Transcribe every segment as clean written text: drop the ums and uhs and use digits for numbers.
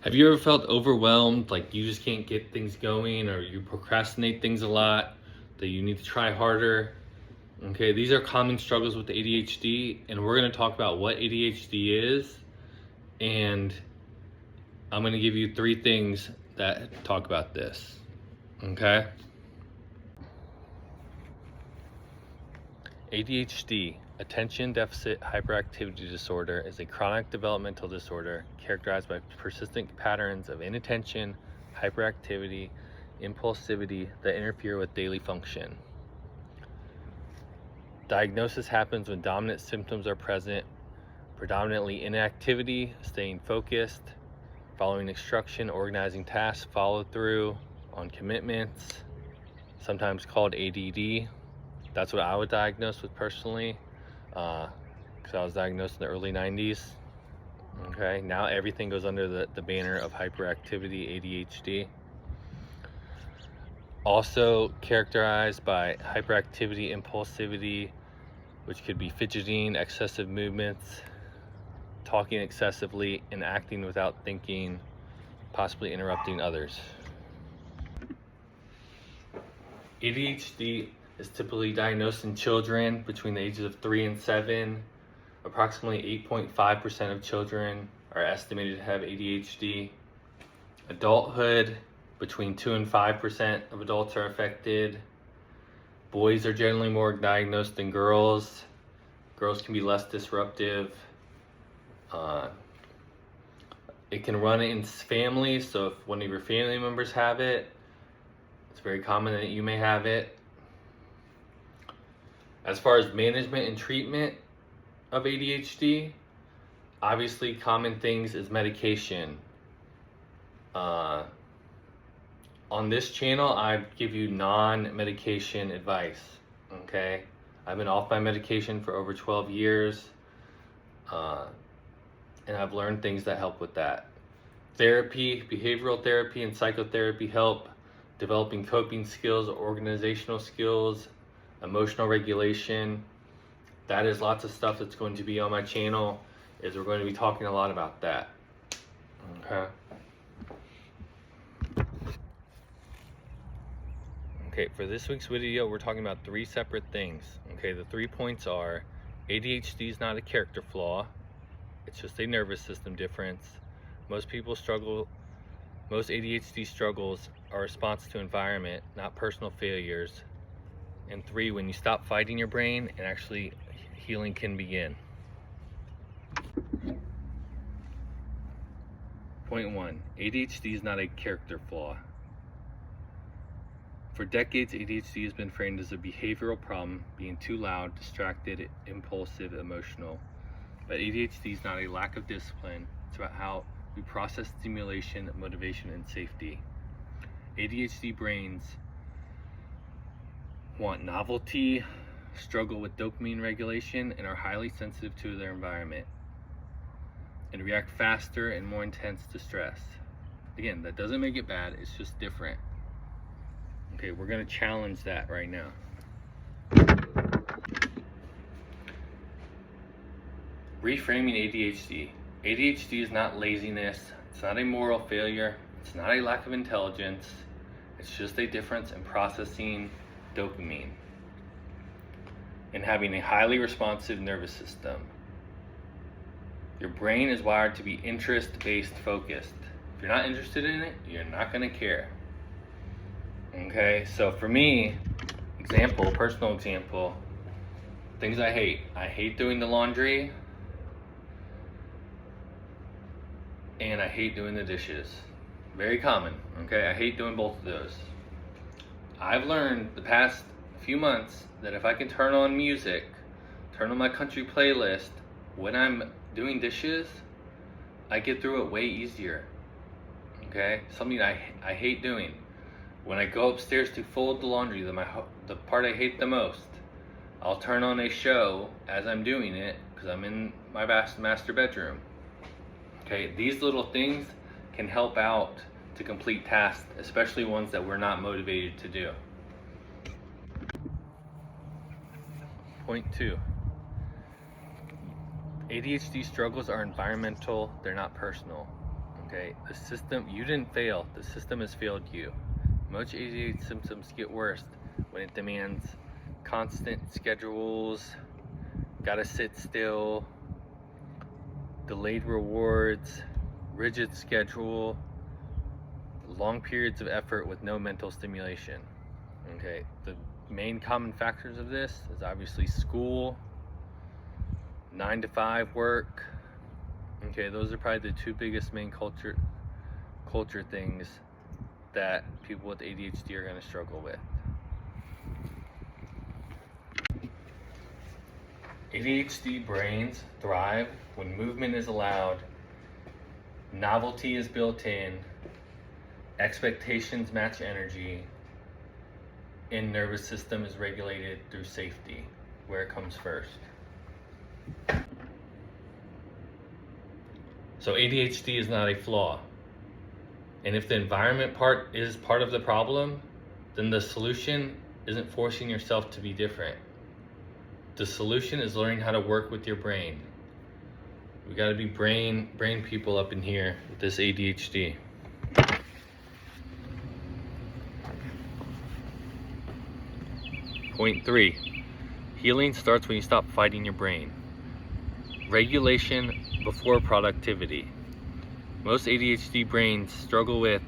Have you ever felt overwhelmed, like you just can't get things going, or you procrastinate things a lot, that you need to try harder? Okay, these are common struggles with ADHD, and we're going to talk about what ADHD is, and I'm going to give you 3 things that talk about this. Okay? ADHD, attention deficit hyperactivity disorder, is a chronic developmental disorder characterized by persistent patterns of inattention, hyperactivity, impulsivity that interfere with daily function. Diagnosis happens when dominant symptoms are present, predominantly inactivity, staying focused, following instruction, organizing tasks, follow through on commitments, sometimes called ADD. That's what I was diagnosed with personally, because I was diagnosed in the early 90s. Okay, now everything goes under the banner of hyperactivity ADHD. Also characterized by hyperactivity, impulsivity, which could be fidgeting, excessive movements, talking excessively, and acting without thinking, possibly interrupting others. ADHD is typically diagnosed in children between the ages of 3 and 7. Approximately 8.5% of children are estimated to have ADHD. Adulthood, between 2 and 5% of adults are affected. Boys are generally more diagnosed than girls. Girls can be less disruptive. It can run in families, so if one of your family members have it, it's very common that you may have it. As far as management and treatment of ADHD, obviously common things is medication. On this channel, I give you non-medication advice, okay? I've been off my medication for over 12 years, and I've learned things that help with that. Therapy, behavioral therapy, and psychotherapy help. Developing coping skills, organizational skills, emotional regulation. That is lots of stuff that's going to be on my channel, is we're going to be talking a lot about that. Okay. Okay, for this week's video, we're talking about 3 separate things. Okay, the 3 points are: ADHD is not a character flaw, it's just a nervous system difference. Most ADHD struggles are a response to environment, not personal failures. And 3, when you stop fighting your brain, and actually healing can begin. Point 1, ADHD is not a character flaw. For decades, ADHD has been framed as a behavioral problem, being too loud, distracted, impulsive, emotional. But ADHD is not a lack of discipline. It's about how we process stimulation, motivation, and safety. ADHD brains want novelty, struggle with dopamine regulation, and are highly sensitive to their environment, and react faster and more intense to stress. Again, that doesn't make it bad, it's just different. Okay, we're going to challenge that right now. Reframing ADHD. ADHD is not laziness, it's not a moral failure, it's not a lack of intelligence, it's just a difference in processing dopamine and having a highly responsive nervous system. Your brain is wired to be interest-based focused. If you're not interested in it, you're not going to care. Okay, so for me, personal example, things I hate. I hate doing the laundry, and I hate doing the dishes. Very common, okay? I hate doing both of those. I've learned the past few months that if I can turn on music, turn on my country playlist when I'm doing dishes, I get through it way easier, okay? Something I hate doing. When I go upstairs to fold the laundry, the part I hate the most, I'll turn on a show as I'm doing it because I'm in my master bedroom. Okay, these little things can help out to complete tasks, especially ones that we're not motivated to do. Point 2. ADHD struggles are environmental, they're not personal. Okay, the system, you didn't fail, the system has failed you. Most ADHD symptoms get worse when it demands constant schedules, gotta sit still, delayed rewards, rigid schedule, long periods of effort with no mental stimulation. Okay, the main common factors of this is obviously school, 9 to 5 work. Okay, those are probably the two biggest main culture things that people with ADHD are going to struggle with. ADHD brains thrive when movement is allowed, novelty is built in, expectations match energy, and nervous system is regulated through safety, where it comes first. So ADHD is not a flaw. And if the environment part is part of the problem, then the solution isn't forcing yourself to be different. The solution is learning how to work with your brain. We gotta be brain people up in here with this ADHD. Point 3, healing starts when you stop fighting your brain. Regulation before productivity. Most ADHD brains struggle with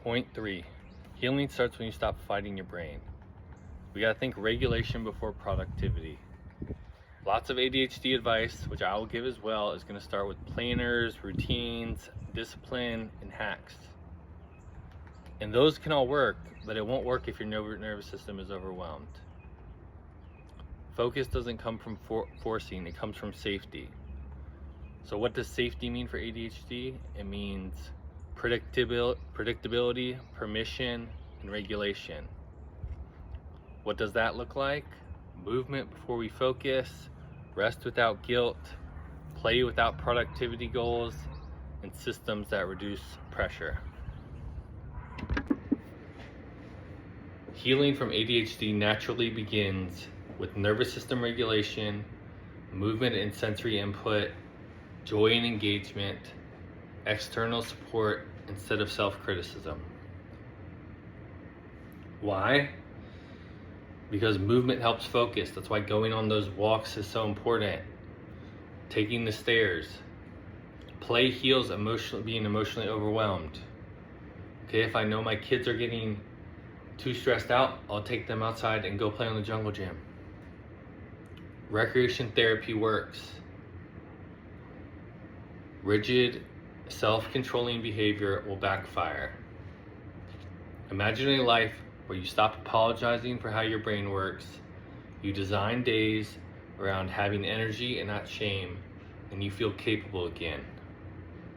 Point 3, healing starts when you stop fighting your brain. We gotta think regulation before productivity. Lots of ADHD advice, which I will give as well, is gonna start with planners, routines, discipline, and hacks. And those can all work, but it won't work if your nervous system is overwhelmed. Focus doesn't come from forcing, it comes from safety. So what does safety mean for ADHD? It means predictability, permission, and regulation. What does that look like? Movement before we focus, rest without guilt, play without productivity goals, and systems that reduce pressure. Healing from ADHD naturally begins with nervous system regulation, movement and sensory input, joy and engagement, external support instead of self-criticism. Why? Because movement helps focus. That's why going on those walks is so important. Taking the stairs. Play heals being emotionally overwhelmed. Okay, if I know my kids are getting too stressed out, I'll take them outside and go play on the jungle gym. Recreation therapy works. Rigid, self-controlling behavior will backfire. Imagine a life where you stop apologizing for how your brain works, you design days around having energy and not shame, and you feel capable again.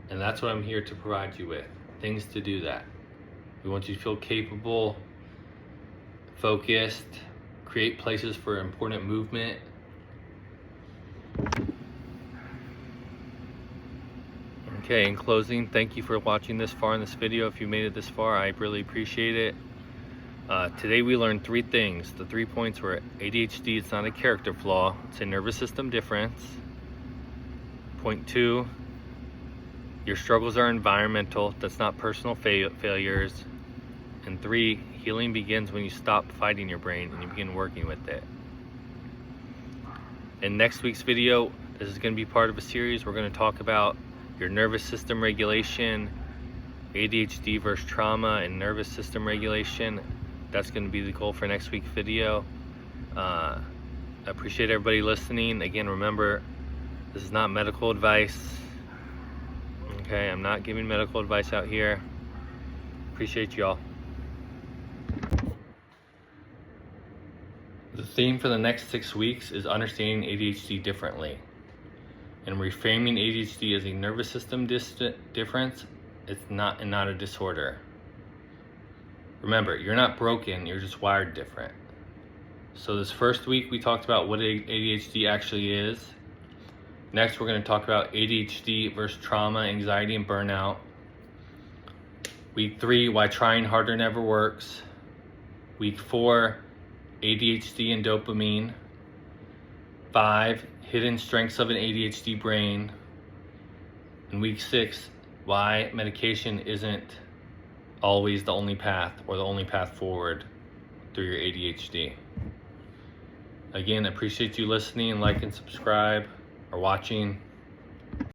And that's what I'm here to provide you with, things to do that. We want you to feel capable, focused, create places for important movement. Okay, in closing, thank you for watching this far in this video. If you made it this far, I really appreciate it. Today we learned 3 things. The 3 points were ADHD, it's not a character flaw, it's a nervous system difference. Point 2, your struggles are environmental, that's not personal failures. And 3, healing begins when you stop fighting your brain and you begin working with it. In next week's video, this is going to be part of a series. We're going to talk about your nervous system regulation, ADHD versus trauma, and nervous system regulation. That's going to be the goal for next week's video. I appreciate everybody listening. Again, remember, this is not medical advice. Okay, I'm not giving medical advice out here. Appreciate y'all. The theme for the next 6 weeks is understanding ADHD differently and reframing ADHD as a nervous system difference. It's not a disorder. Remember, you're not broken, you're just wired different. So this first week we talked about what ADHD actually is. Next we're going to talk about ADHD versus trauma, anxiety, and burnout. Week 3, why trying harder never works. Week 4, ADHD and dopamine. 5, hidden strengths of an ADHD brain. In week 6, why medication isn't always the only path or the only path forward through your ADHD. Again, I appreciate you listening, like and subscribe or watching.